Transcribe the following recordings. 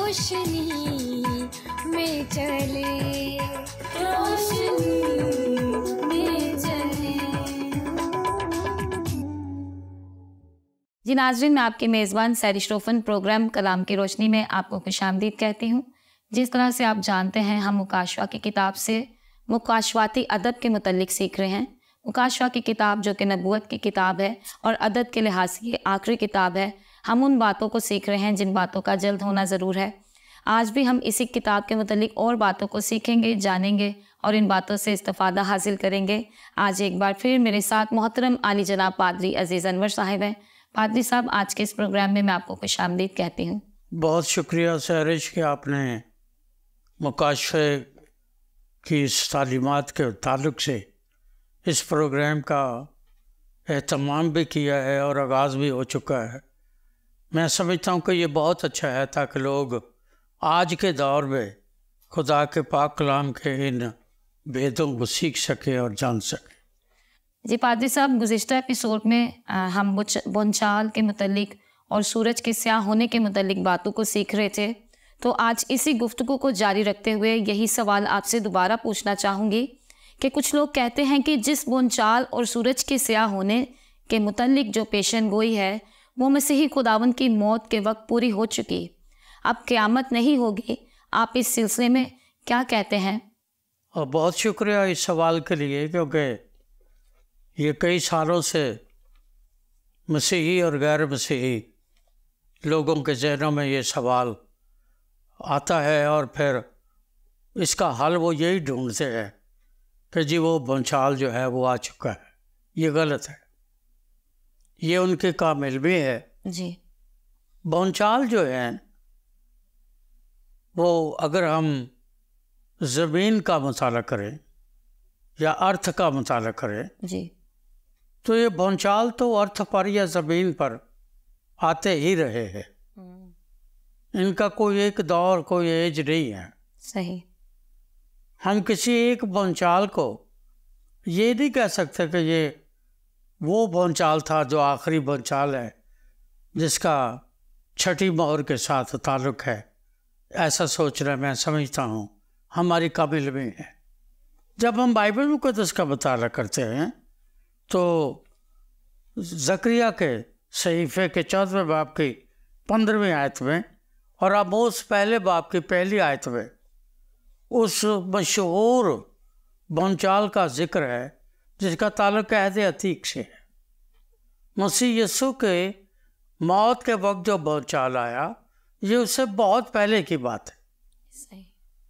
روشنی میں چلے، روشنی میں چلے۔ جی ناظرین، میں آپ کے میزبان سیری شروفن پروگرام کلام کی روشنی میں آپ کو خوش آمدید کہتی ہوں۔ جس طرح سے آپ جانتے ہیں، ہم مکاشفہ کی کتاب سے مکاشفاتی ادب کے متعلق سیکھ رہے ہیں۔ مکاشفہ کی کتاب جو کہ نبوت کی کتاب ہے اور ادب کے لحاظ سے یہ آخری کتاب ہے، ہم ان باتوں کو سیکھ رہے ہیں جن باتوں کا جلد ہونا ضرور ہے۔ آج بھی ہم اسی کتاب کے متعلق اور باتوں کو سیکھیں گے، جانیں گے اور ان باتوں سے استفادہ حاصل کریں گے۔ آج ایک بار پھر میرے ساتھ محترم عالی جناب پادری عزیز انور صاحب ہیں۔ پادری صاحب، آج کے اس پروگرام میں آپ کو خوش آمدید کہتی ہوں۔ بہت شکریہ سہرش کہ آپ نے مکاشفے کی اس تعلیمات کے تعلق سے اس پروگرام کا اہتمام بھی کیا ہے اور آغاز بھی ہو چکا ہے۔ میں سمجھتا ہوں کہ یہ بہت اچھا ہے تاکہ لوگ آج کے دور میں خدا کے پاک کلام کے ان بھیدوں کو سیکھ سکیں اور جان سکیں۔ جی پادری صاحب، گزشتہ ایپیسوڈ میں ہم بونچال کے متعلق اور سورج کے سیاہ ہونے کے متعلق باتوں کو سیکھ رہے تھے، تو آج اسی گفتگو کو جاری رکھتے ہوئے یہی سوال آپ سے دوبارہ پوچھنا چاہوں گی کہ کچھ لوگ کہتے ہیں کہ جس بونچال اور سورج کے سیاہ ہونے کے متعلق جو پیشن گوئی ہے وہ مسیحی خداوند کی موت کے وقت پوری ہو چکی، اب قیامت نہیں ہوگی۔ آپ اس سلسلے میں کیا کہتے ہیں؟ اور بہت شکریہ اس سوال کے لیے، کیونکہ یہ کئی سالوں سے مسیحی اور غیر مسیحی لوگوں کے ذہنوں میں یہ سوال آتا ہے، اور پھر اس کا حل وہ یہی ڈھونڈتے ہیں کہ جی وہ بونچال جو ہے وہ آ چکا ہے۔ یہ غلط ہے، یہ ان کے کامل بھی ہے۔ جی، بونچال جو ہے وہ اگر ہم زمین کا مطالعہ کریں یا ارتھ کا مطالعہ کریں جی، تو یہ بونچال تو ارتھ پر یا زمین پر آتے ہی رہے ہیں۔ ان کا کوئی ایک دور، کوئی ایج نہیں ہے۔ صحیح۔ ہم کسی ایک بونچال کو یہ نہیں کہہ سکتے کہ یہ وہ بونچال تھا جو آخری بونچال ہے جس کا چھٹی مہر کے ساتھ تعلق ہے۔ ایسا سوچنا میں سمجھتا ہوں ہماری قابل میں ہے۔ جب ہم بائبل مقدس کا مطالعہ کرتے ہیں تو زکریا کے صحیفے کے 14ویں باب کی 15ویں آیت میں اور آموس پہلے باب کی پہلی آیت میں اس مشہور بونچال کا ذکر ہے جس کا تعلق عہد عتیق سے ہے۔ مسیح یسوع کے موت کے وقت جو بونچال آیا یہ اس سے بہت پہلے کی بات ہے۔ صحیح۔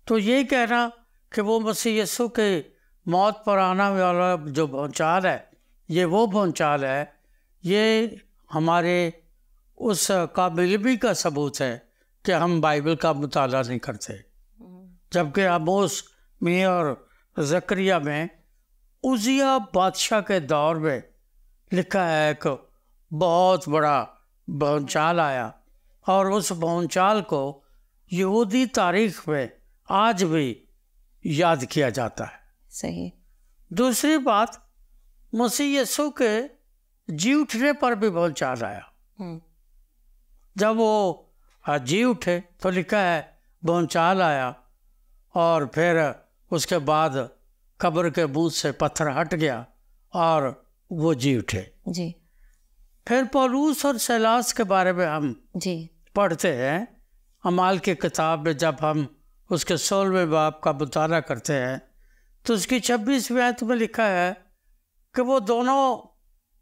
تو یہ کہنا کہ وہ مسیح یسوع کے موت پر آنا والا جو بونچال ہے یہ وہ بونچال ہے، یہ ہمارے اس قابلبی کا ثبوت ہے کہ ہم بائبل کا مطالعہ نہیں کرتے، جبکہ آموس میں اور زکریا میں عزیہ بادشاہ کے دور میں لکھا ہے کہ بہت بڑا بونچال آیا، اور اس بونچال کو یہودی تاریخ میں آج بھی یاد کیا جاتا ہے۔ صحیح۔ دوسری بات، مسیح یسوع کے جی اٹھنے پر بھی بونچال آیا۔ جب وہ جی اٹھے تو لکھا ہے بونچال آیا، اور پھر اس کے بعد قبر کے منہ سے پتھر ہٹ گیا اور وہ جی اٹھے۔ جی۔ پھر پولوس اور سیلاس کے بارے میں ہم جی پڑھتے ہیں اعمال کی کتاب میں، جب ہم اس کے 16ویں باب کا مطالعہ کرتے ہیں تو اس کی 26ویں آیت میں لکھا ہے کہ وہ دونوں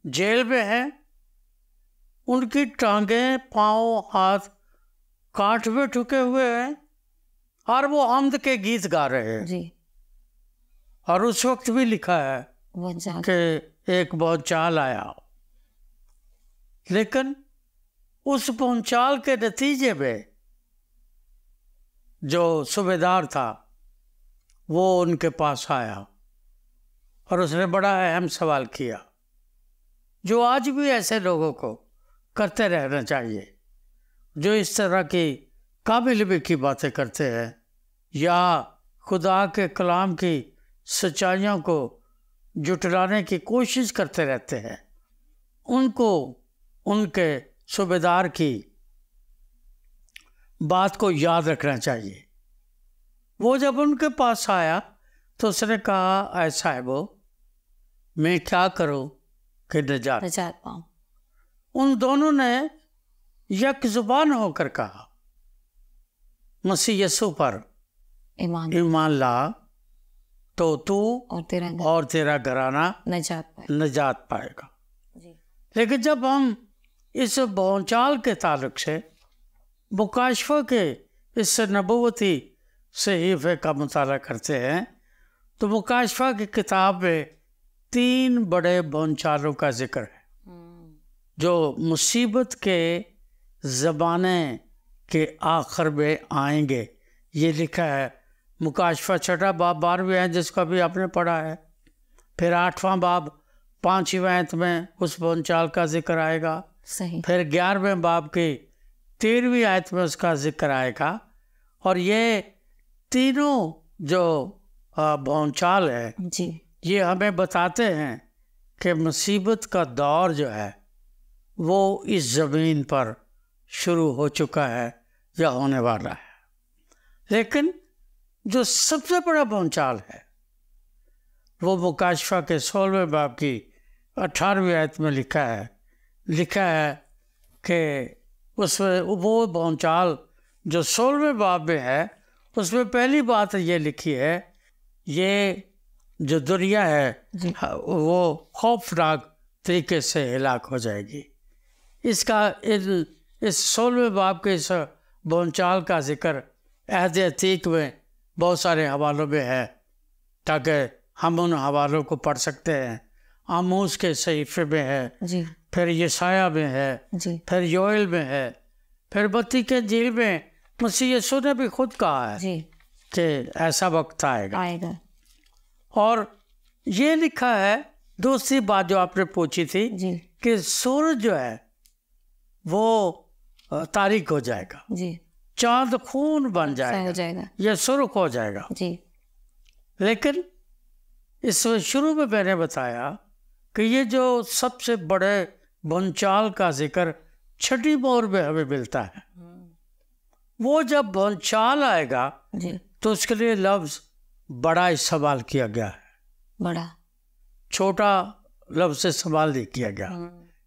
جیل میں ہیں، ان کی ٹانگیں، پاؤں، ہاتھ کانٹ میں ٹھکے ہوئے ہیں، اور وہ حمد کے گیت گا رہے ہیں۔ جی۔ اور اس وقت بھی لکھا ہے بونچال۔ کہ ایک بونچال آیا، لیکن اس بونچال کے نتیجے میں جو صوبیدار تھا وہ ان کے پاس آیا اور اس نے بڑا اہم سوال کیا جو آج بھی ایسے لوگوں کو کرتے رہنا چاہیے جو اس طرح کی قابل کی باتیں کرتے ہیں یا خدا کے کلام کی سچائیوں کو جھٹلانے کی کوشش کرتے رہتے ہیں۔ ان کو ان کے صوبیدار کی بات کو یاد رکھنا چاہیے۔ وہ جب ان کے پاس آیا تو اس نے کہا اے صاحبو میں کیا کروں کہ نجات پاؤں۔ ان دونوں نے یک زبان ہو کر کہا مسیح یسوع پر ایمان لا تو تو اور تیرا گھرانہ نجات پائے گا۔ لیکن جب ہم اس بھونچال کے تعلق سے مکاشفہ کے اس نبوتی صحیفے کا مطالعہ کرتے ہیں تو مکاشفہ کی کتاب میں 3 بڑے بھونچالوں کا ذکر ہے جو مصیبت کے زمانے کے آخر میں آئیں گے۔ یہ لکھا ہے مکاشفہ 6 باب 12 آیت جس کو ابھی آپ نے پڑھا ہے، پھر 8واں باب 5ویں آیت میں اس بھونچال کا ذکر آئے گا، پھر 11ویں باب کی 13ویں آیت میں اس کا ذکر آئے گا۔ اور یہ تینوں جو بھونچال ہے یہ ہمیں بتاتے ہیں کہ مصیبت کا دور جو ہے وہ اس زمین پر شروع ہو چکا ہے یا ہونے والا ہے۔ لیکن جو سب سے بڑا بھونچال ہے وہ مکاشفہ کے 16ویں باب کی 18ویں آیت میں لکھا ہے کہ اس میں وہ بھونچال جو 16ویں باب میں ہے اس میں پہلی بات یہ لکھی ہے یہ جو دنیا ہے وہ خوفناک طریقے سے ہلاک ہو جائے گی۔ اس 16ویں باب کے اس بھونچال کا ذکر عہد عتیق میں بہت سارے حوالوں میں ہے تاکہ ہم ان حوالوں کو پڑھ سکتے ہیں۔ آموز کے صحیفے میں ہے، پھر یسایہ میں ہے، پھر یوئیل میں ہے، پھر متی کے انجیل میں مسیح یسوع نے بھی خود کہا ہے کہ ایسا وقت آئے گا۔ اور یہ لکھا ہے دوسری بات جو آپ نے پوچھی تھی کہ سورج جو ہے وہ تاریک ہو جائے گا، چاند خون بن جائے گا، یہ سرخ ہو جائے گا۔ لیکن اس شروع میں نے بتایا کہ یہ جو سب سے بڑے بھونچال کا ذکر 6 مہر میں ہمیں ملتا ہے، وہ جب بھونچال آئے گا تو اس کے لیے لفظ بڑا استعمال کیا گیا ہے، بڑا، چھوٹا لفظ استعمال نہیں کیا گیا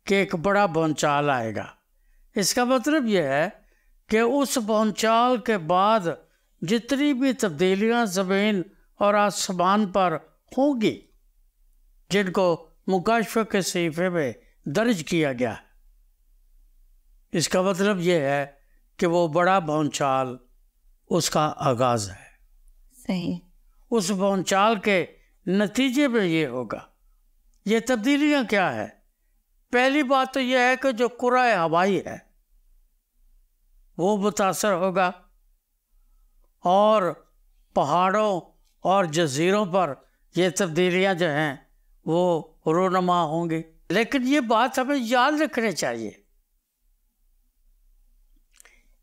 کہ ایک بڑا بھونچال آئے گا۔ اس کا مطلب یہ ہے کہ اس بھونچال کے بعد جتنی بھی تبدیلیاں زمین اور آسمان پر ہوں گی جن کو مکاشفہ کے صحیفے میں درج کیا گیا ہے، اس کا مطلب یہ ہے کہ وہ بڑا بھونچال اس کا آغاز ہے۔ صحیح۔ اس بھونچال کے نتیجے میں یہ ہوگا۔ یہ تبدیلیاں کیا ہے؟ پہلی بات تو یہ ہے کہ جو کرۂ ہوائی ہے وہ متاثر ہوگا اور پہاڑوں اور جزیروں پر یہ تبدیلیاں جو ہیں وہ رونما ہوں گی۔ لیکن یہ بات ہمیں یاد رکھنی چاہیے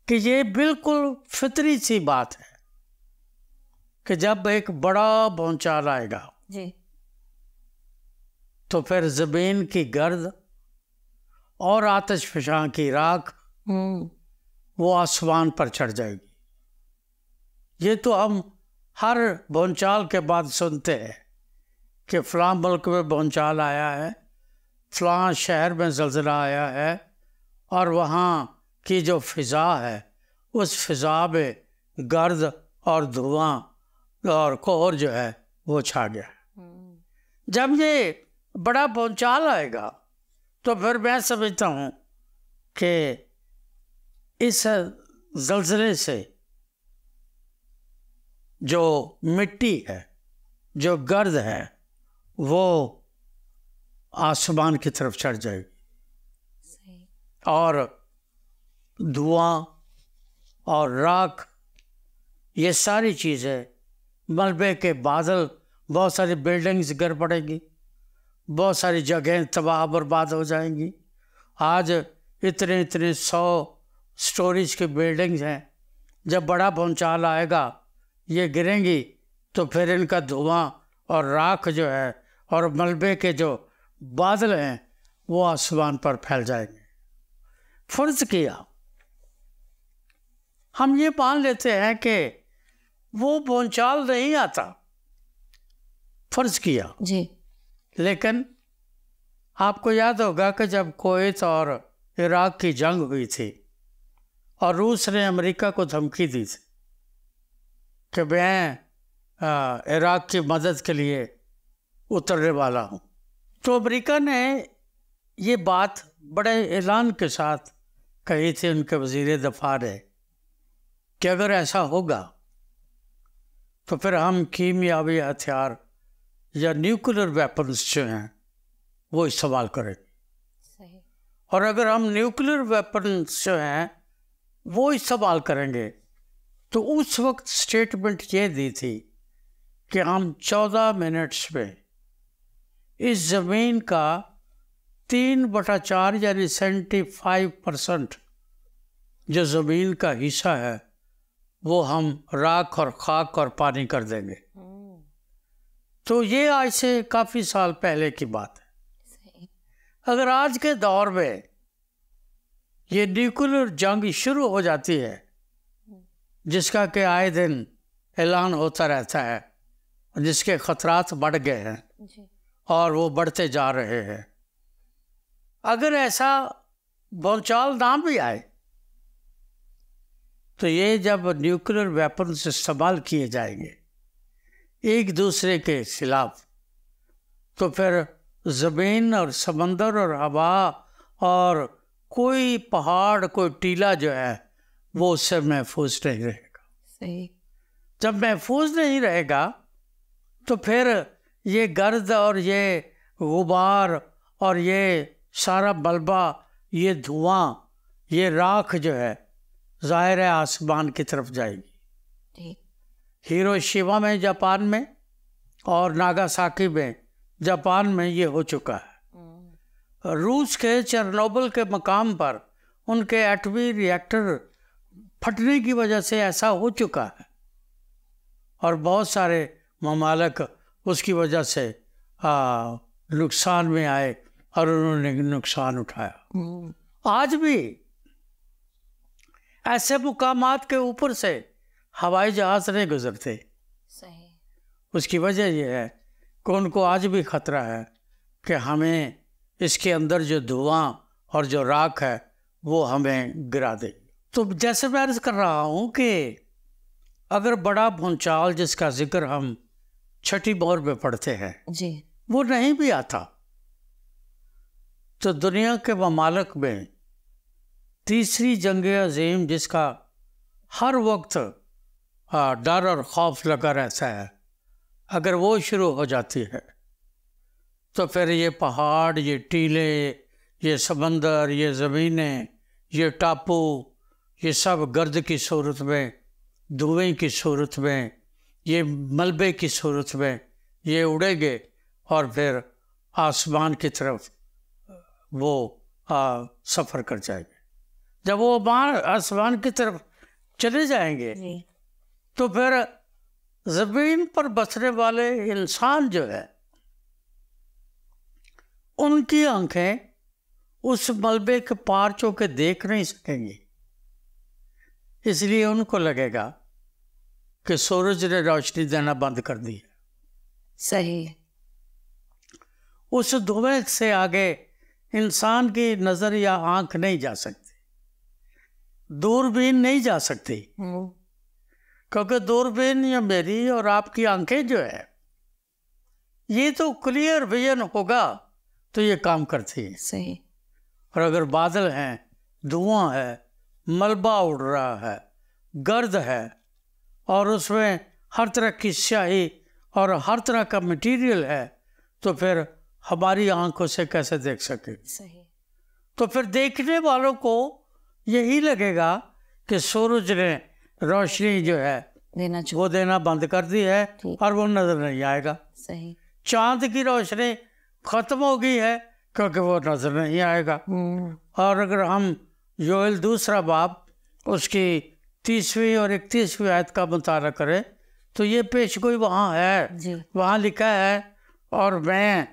کہ یہ بالکل فطری سی بات ہے کہ جب ایک بڑا بھونچال آئے گا تو پھر زمین کی گرد اور آتش فشاں کی راکھ وہ آسمان پر چڑھ جائے گی۔ یہ تو ہم ہر بھونچال کے بعد سنتے ہیں کہ فلاں ملک میں بھونچال آیا ہے، فلاں شہر میں زلزلہ آیا ہے، اور وہاں کی جو فضا ہے اس فضا میں گرد اور دھواں اور کوہر جو ہے وہ چھا گیا۔ جب یہ بڑا بھونچال آئے گا تو پھر میں سمجھتا ہوں کہ اس زلزلے سے جو مٹی ہے، جو گرد ہے، وہ آسمان کی طرف چڑھ جائے گی، اور دھواں اور راکھ یہ ساری چیزیں، ملبے کے بادل، بہت ساری بلڈنگز گر پڑیں گی، بہت ساری جگہیں تباہ برباد ہو جائیں گی۔ آج اتنے 100 سٹوریز کی بلڈنگز ہیں، جب بڑا بھونچال آئے گا یہ گریں گی تو پھر ان کا دھواں اور راکھ جو ہے اور ملبے کے جو بادل ہیں وہ آسمان پر پھیل جائیں گے۔ فرض کیا ہم یہ مان لیتے ہیں کہ وہ بھونچال نہیں آتا، فرض کیا، جی لیکن آپ کو یاد ہوگا کہ جب کویت اور عراق کی جنگ ہوئی تھی اور روس نے امریکہ کو دھمکی دی تھی کہ میں عراق کی مدد کے لیے اترنے والا ہوں، تو امریکہ نے یہ بات بڑے اعلان کے ساتھ کہی تھی ان کے وزیر دفاع نے کہ اگر ایسا ہوگا تو پھر ہم کیمیاوی ہتھیار یا نیوکلر ویپنز جو ہیں وہ استعمال کریں گے، صحیح، اور اگر ہم نیوکلر ویپنز جو ہیں وہ استعمال کریں گے تو اس وقت سٹیٹمنٹ یہ دی تھی کہ ہم 14 منٹس میں اس زمین کا 3/4 یعنی 75% جو زمین کا حصہ ہے وہ ہم راکھ اور خاک اور پانی کر دیں گے۔ تو یہ آج سے کافی سال پہلے کی بات ہے۔ صحیح، اگر آج کے دور میں یہ نیوکلر جنگ شروع ہو جاتی ہے جس کا کہ آئے دن اعلان ہوتا رہتا ہے، جس کے خطرات بڑھ گئے ہیں جی اور وہ بڑھتے جا رہے ہیں، اگر ایسا بھونچال نہ بھی آئے تو یہ جب نیوکلر ویپنز استعمال کیے جائیں گے ایک دوسرے کے خلاف، تو پھر زمین اور سمندر اور ہوا اور کوئی پہاڑ کوئی ٹیلا جو ہے وہ اس سے محفوظ نہیں رہے گا۔ صحیح، جب محفوظ نہیں رہے گا تو پھر یہ گرد اور یہ غبار اور یہ سارا ملبہ، یہ دھواں، یہ راکھ جو ہے ظاہر ہے آسمان کی طرف جائے گی۔ ٹھیک، ہیروشیما میں جاپان میں اور ناگاساکی میں جاپان میں یہ ہو چکا ہے۔ روس کے چرنوبل کے مقام پر ان کے ایٹمی ری ایکٹر پھٹنے کی وجہ سے ایسا ہو چکا ہے اور بہت سارے ممالک اس کی وجہ سے نقصان میں آئے اور انہوں نے نقصان اٹھایا۔ آج بھی ایسے مقامات کے اوپر سے ہوائی جہاز نہیں گزرتے۔ صحیح، اس کی وجہ یہ ہے کہ ان کو آج بھی خطرہ ہے کہ ہمیں اس کے اندر جو دھواں اور جو راکھ ہے وہ ہمیں گرا دے۔ تو جیسے میں عرض کر رہا ہوں کہ اگر بڑا بھونچال جس کا ذکر ہم چھٹی مہر میں پڑھتے ہیں جی وہ نہیں بھی آتا تو دنیا کے ممالک میں تیسری جنگ عظیم جس کا ہر وقت ڈر اور خوف لگا رہتا ہے، اگر وہ شروع ہو جاتی ہے تو پھر یہ پہاڑ، یہ ٹیلے، یہ سمندر، یہ زمینیں، یہ ٹاپو، یہ سب گرد کی صورت میں، دھوئیں کی صورت میں، یہ ملبے کی صورت میں یہ اڑیں گے اور پھر آسمان کی طرف وہ سفر کر جائیں گے۔ جب وہ آسمان کی طرف چلے جائیں گے جی تو پھر زمین پر بسنے والے انسان جو ہے ان کی آنکھیں اس ملبے کے پار چو کے دیکھ نہیں سکیں گی، اس لیے ان کو لگے گا کہ سورج نے روشنی دینا بند کر دی ہے۔ صحیح، اس دھویں سے آگے انسان کی نظر یا آنکھ نہیں جا سکتی، دوربین نہیں جا سکتی، کیونکہ دوربین یا میری اور آپ کی آنکھیں جو ہے یہ تو کلیئر ویژن ہوگا تو یہ کام کرتی ہے۔ صحیح، اور اگر بادل ہیں، دھواں ہے، ملبہ اڑ رہا ہے، گرد ہے اور اس میں ہر طرح کی سیاہی اور ہر طرح کا مٹیریل ہے تو پھر ہماری آنکھوں سے کیسے دیکھ سکے؟ صحیح، تو پھر دیکھنے والوں کو یہی لگے گا کہ سورج نے روشنی جو ہے دینا چاہیے، وہ دینا بند کر دی ہے ٹھیک۔ اور وہ نظر نہیں آئے گا۔ صحیح، چاند کی روشنی ختم ہو گئی ہے کیونکہ وہ نظر نہیں آئے گا۔ اور اگر ہم یوئیل دوسرا باب اس کی 30ویں اور 31ویں آیت کا مطالعہ کریں تو یہ پیش گوئی وہاں ہے، جی وہاں لکھا ہے اور میں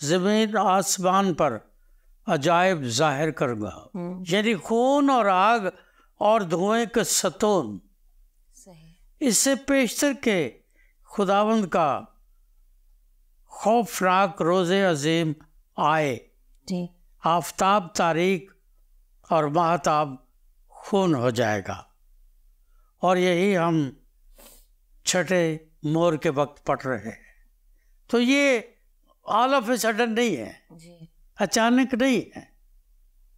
زمین آسمان پر عجائب ظاہر کروں گا، یعنی خون اور آگ اور دھوئیں کے ستون، اس سے پیشتر کے خداوند کا خوفناک روز عظیم آئے، جی آفتاب تاریک اور ماہتاب خون ہو جائے گا۔ اور یہی ہم چھٹے مور کے وقت پڑھ رہے ہیں۔ تو یہ آل آف اے سڈن نہیں ہے، جی اچانک نہیں ہے۔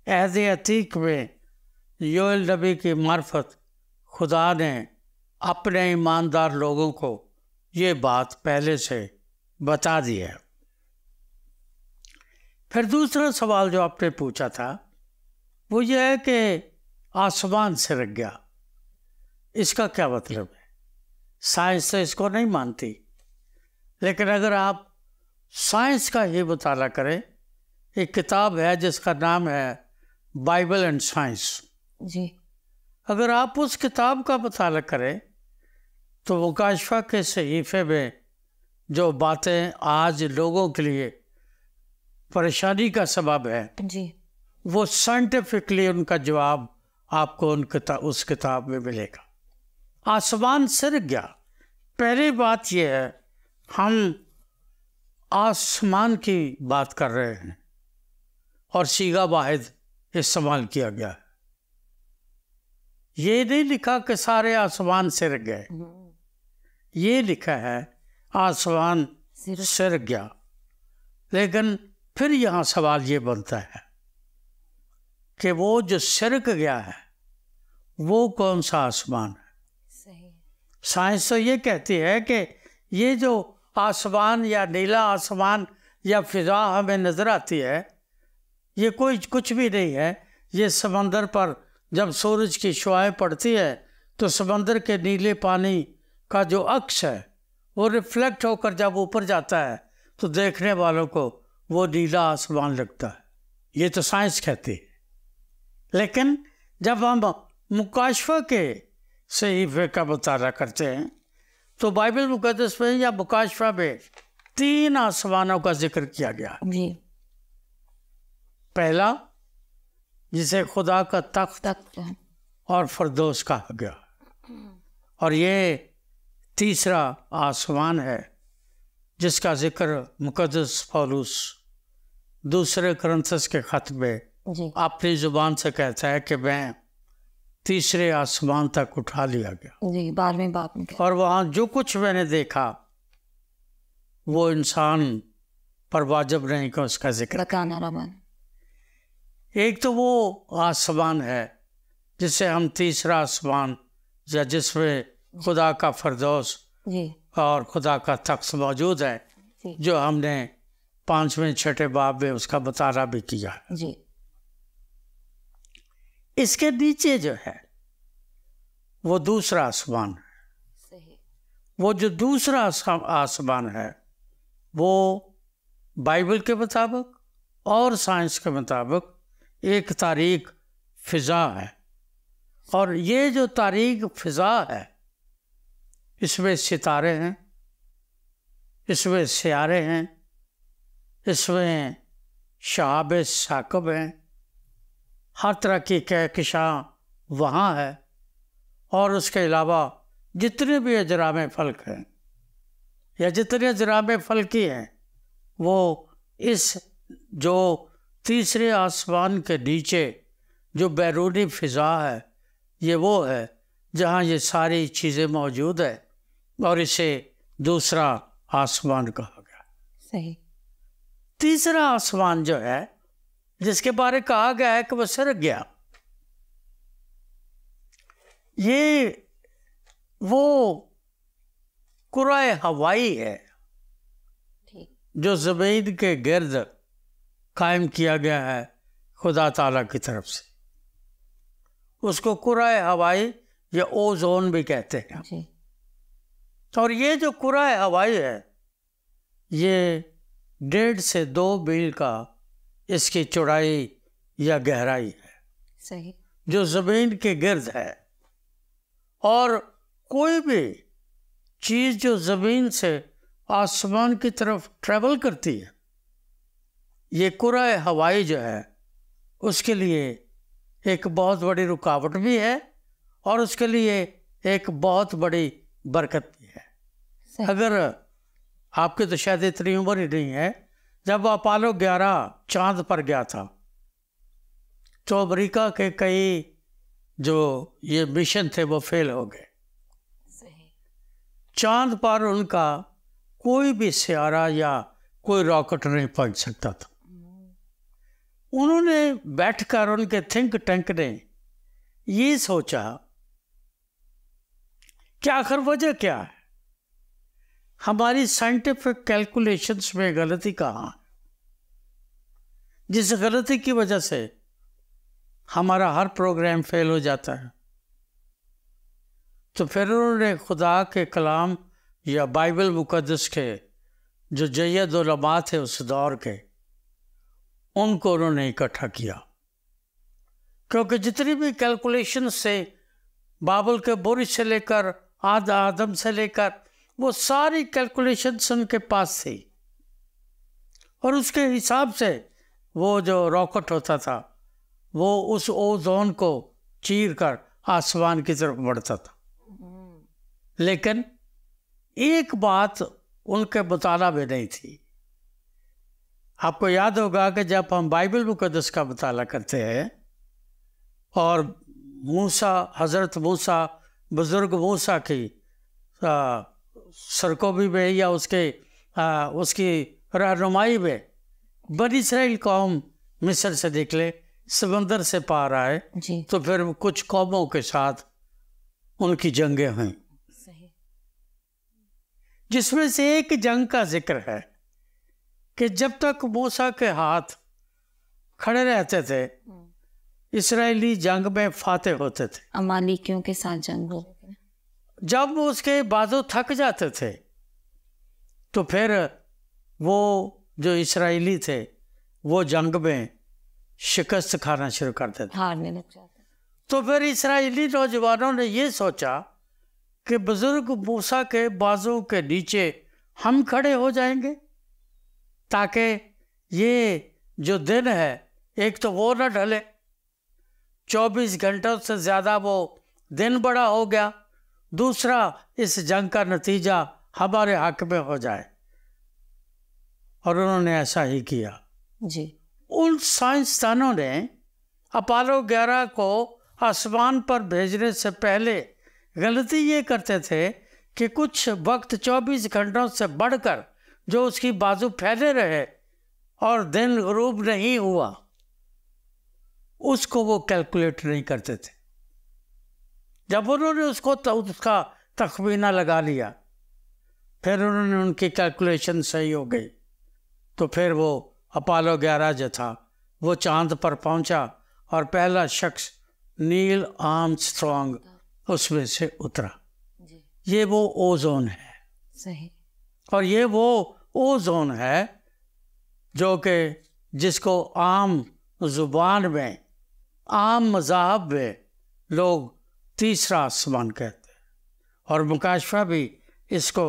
عہد عتیق میں یوئیل نبی کی معرفت خدا نے اپنے ایماندار لوگوں کو یہ بات پہلے سے بتا دی ہے۔ پھر دوسرا سوال جو آپ نے پوچھا تھا وہ یہ ہے کہ آسمان سرک گیا، اس کا کیا مطلب ہے؟ سائنس تو اس کو نہیں مانتی، لیکن اگر آپ سائنس کا ہی مطالعہ کریں، ایک کتاب ہے جس کا نام ہے بائبل اینڈ سائنس، جی اگر آپ اس کتاب کا مطالعہ کریں تو مکاشفہ کے صحیفے میں جو باتیں آج لوگوں کے لیے پریشانی کا سبب ہے، جی وہ سائنٹیفکلی ان کا جواب آپ کو اس کتاب میں ملے گا۔ آسمان سرک گیا، پہلی بات یہ ہے ہم آسمان کی بات کر رہے ہیں اور صیغہ واحد استعمال کیا گیا ہے۔ یہ نہیں لکھا کہ سارے آسمان سرک گئے، یہ لکھا ہے آسمان سرک گیا۔ لیکن پھر یہاں سوال یہ بنتا ہے کہ وہ جو سرک گیا ہے وہ کون سا آسمان ہے؟ صحیح۔ سائنس تو یہ کہتی ہے کہ یہ جو آسمان یا نیلا آسمان یا فضا ہمیں نظر آتی ہے یہ کچھ بھی نہیں ہے، یہ سمندر پر جب سورج کی شعاعیں پڑتی ہے تو سمندر کے نیلے پانی کا جو عکس ہے وہ ریفلیکٹ ہو کر جب اوپر جاتا ہے تو دیکھنے والوں کو وہ نیلا آسمان لگتا ہے، یہ تو سائنس کہتی ہے۔ لیکن جب ہم مکاشفہ کے صحیفے کا مطالعہ کرتے ہیں تو بائبل مقدس میں یا مکاشفہ میں 3 آسمانوں کا ذکر کیا گیا۔ جی پہلا جسے خدا کا تخت تخت اور فردوس کہا گیا، اور یہ تیسرا آسمان ہے جس کا ذکر مقدس پولس دوسرے کرنتھس کے خط میں جی اپنی زبان سے کہتا ہے کہ میں تیسرے آسمان تک اٹھا لیا گیا، جی 12ویں باب میں اور وہاں جو کچھ میں نے دیکھا وہ انسان پر واجب نہیں کہ اس کا ذکر۔ بکانا رمان ایک تو وہ آسمان ہے جسے ہم تیسرا آسمان یا جس میں خدا کا فردوس جی اور خدا کا تخت موجود ہے، جی جو ہم نے 5ویں 6 باب میں اس کا مطالعہ بھی کیا ہے۔ جی اس کے نیچے جو ہے وہ دوسرا آسمان ہے۔ صحیح۔ وہ جو دوسرا آسمان ہے وہ بائبل کے مطابق اور سائنس کے مطابق ایک تاریک فضا ہے، اور یہ جو تاریک فضا ہے اس میں ستارے ہیں، اس میں سیارے ہیں، اس میں شہاب ثاقب ہیں، ہر طرح کی کہکشاں وہاں ہے، اور اس کے علاوہ جتنے بھی اجرام فلک ہیں یا جتنے اجرام فلکی ہیں وہ اس جو تیسرے آسمان کے نیچے جو بیرونی فضا ہے یہ وہ ہے جہاں یہ ساری چیزیں موجود ہیں، اور اسے دوسرا آسمان کہا گیا۔ صحیح۔ تیسرا آسمان جو ہے جس کے بارے کہا گیا ہے کہ وہ سرک گیا، یہ وہ کرۂ ہوائی ہے ٹھیک۔ جو زمین کے گرد قائم کیا گیا ہے خدا تعالیٰ کی طرف سے۔ اس کو کرۂ ہوائی یا اوزون بھی کہتے ہیں۔ جی اور یہ جو کرۂ ہوائی ہے یہ 1.5 سے 2 میل کا اس کی چوڑائی یا گہرائی ہے صحیح۔ جو زمین کے گرد ہے، اور کوئی بھی چیز جو زمین سے آسمان کی طرف ٹریول کرتی ہے یہ کرۂ ہوائی جو ہے اس کے لیے ایک بہت بڑی رکاوٹ بھی ہے اور اس کے لیے ایک بہت بڑی برکت بھی ہے. اگر آپ کی تو شاید اتنی عمر ہی نہیں ہے، جب اپولو 11 چاند پر گیا تھا تو امریکہ کے کئی جو یہ مشن تھے وہ فیل ہو گئے. چاند پر ان کا کوئی بھی سیارہ یا کوئی راکٹ نہیں پہنچ سکتا تھا. انہوں نے بیٹھ کر ان کے تھنک ٹینک نے یہ سوچا کہ آخر وجہ کیا ہے، ہماری سائنٹیفک کیلکولیشنز میں غلطی کہاں ہے، جس غلطی کی وجہ سے ہمارا ہر پروگرام فیل ہو جاتا ہے. تو پھر انہوں نے خدا کے کلام یا بائبل مقدس کے جو جید علماء تھے اس دور کے، ان کو انہوں نے اکٹھا کیا، کیونکہ جتنی بھی کیلکولیشن سے بابل کے برج سے لے کر آدم سے لے کر وہ ساری کیلکولیشنز ان کے پاس تھی، اور اس کے حساب سے وہ جو راکٹ ہوتا تھا وہ اس اوزون کو چیر کر آسمان کی طرف بڑھتا تھا. لیکن ایک بات ان کے مطالعہ میں نہیں تھی. آپ کو یاد ہوگا کہ جب ہم بائبل مقدس کا مطالعہ کرتے ہیں اور حضرت موسیٰ بزرگ موسیٰ کی سرکوبی میں یا اس کی رہنمائی میں بنی اسرائیل قوم مصر سے نکلے، سمندر سے پار آئے، تو پھر کچھ قوموں کے ساتھ ان کی جنگیں ہوئیں، جس میں سے ایک جنگ کا ذکر ہے کہ جب تک موسیٰ کے ہاتھ کھڑے رہتے تھے اسرائیلی جنگ میں فاتح ہوتے تھے. امالیکیوں کے ساتھ جنگ ہو. جب اس کے بازو تھک جاتے تھے تو پھر وہ جو اسرائیلی تھے وہ جنگ میں شکست کھانا شروع کرتے تھے، ہارنے لگ جاتے. تو پھر اسرائیلی نوجوانوں نے یہ سوچا کہ بزرگ موسیٰ کے بازو کے نیچے ہم کھڑے ہو جائیں گے تاکہ یہ جو دن ہے ایک تو وہ نہ ڈھلے، 24 گھنٹوں سے زیادہ وہ دن بڑا ہو گیا، دوسرا اس جنگ کا نتیجہ ہمارے حق میں ہو جائے. اور انہوں نے ایسا ہی کیا. جی. ان سائنسدانوں نے اپولو 11 کو آسمان پر بھیجنے سے پہلے غلطی یہ کرتے تھے کہ کچھ وقت 24 گھنٹوں سے بڑھ کر جو اس کی بازو پھیلے رہے اور دن غروب نہیں ہوا، اس کو وہ کیلکولیٹ نہیں کرتے تھے. جب انہوں نے اس کا تخمینہ لگا لیا، پھر انہوں نے ان کی کیلکولیشن صحیح ہو گئی، تو پھر وہ اپولو 11 جو تھا وہ چاند پر پہنچا اور پہلا شخص نیل آرمسٹرانگ اس میں سے اترا. یہ وہ اوزون ہے. صحیح. اور یہ وہ اوزون ہے جو کہ جس کو عام زبان میں عام مذاہب میں لوگ تیسرا آسمان کہتے ہیں، اور مکاشفہ بھی اس کو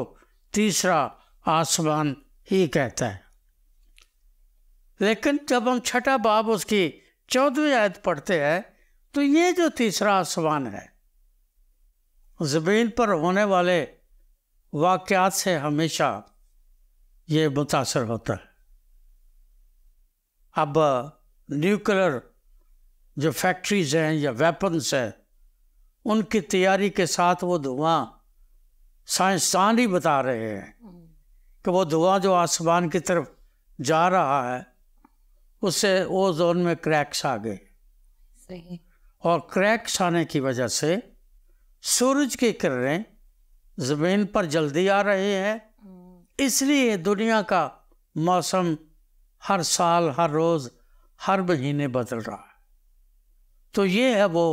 تیسرا آسمان ہی کہتا ہے. لیکن جب ہم چھٹا باب اس کی 14ویں آیت پڑھتے ہیں تو یہ جو تیسرا آسمان ہے زمین پر ہونے والے واقعات سے ہمیشہ یہ متاثر ہوتا ہے. اب نیوکلر جو فیکٹریز ہیں یا ویپنز ہیں ان کی تیاری کے ساتھ وہ دھواں سائنسدان ہی بتا رہے ہیں کہ وہ دھواں جو آسمان کی طرف جا رہا ہے اس سے اوزون میں کریکس آ گئے. صحیح. اور کریکس آنے کی وجہ سے سورج کی کرنیں زمین پر جلدی آ رہے ہیں، اس لیے دنیا کا موسم ہر سال، ہر روز، ہر مہینے بدل رہا ہے. تو یہ ہے وہ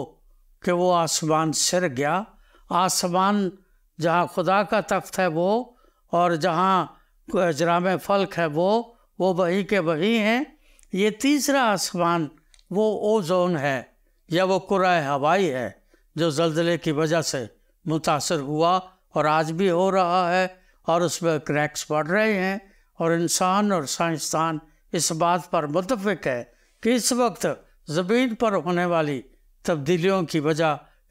کہ وہ آسمان سر گیا. آسمان جہاں خدا کا تخت ہے وہ، اور جہاں اجرام فلک ہے وہ وہی کے وہی ہیں. یہ تیسرا آسمان وہ اوزون ہے یا وہ کرۂ ہوائی ہے جو زلزلے کی وجہ سے متاثر ہوا اور آج بھی ہو رہا ہے، اور اس میں کریکس بڑھ رہے ہیں. اور انسان اور سائنسدان اس بات پر متفق ہے کہ اس وقت زمین پر ہونے والی تبدیلیوں کی وجہ